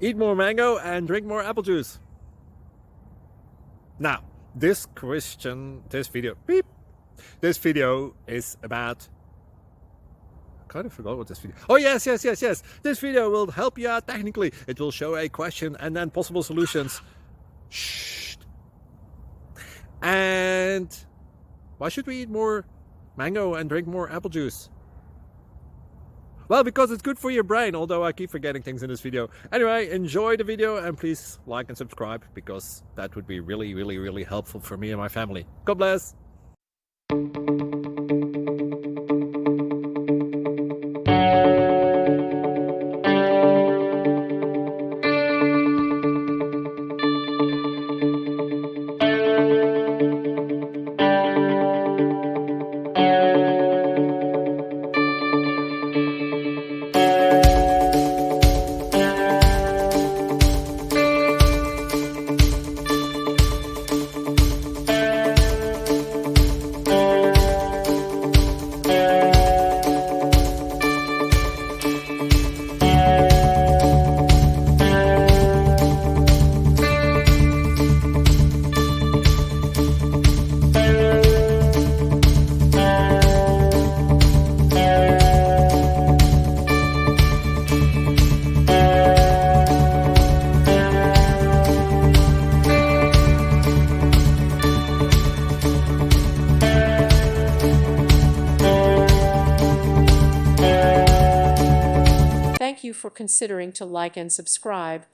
Eat more mango and drink more apple juice. Now, this video is about, I kind of forgot what this video. Oh, yes. This video will help you out technically. It will show a question and then possible solutions. Shh. And why should we eat more mango and drink more apple juice? Well, because it's good for your brain, although I keep forgetting things in this video. Anyway, enjoy the video and please like and subscribe, because that would be really helpful for me and my family. God bless! Thank you for considering to like and subscribe.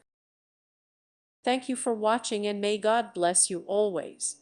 Thank you for watching, and may God bless you always.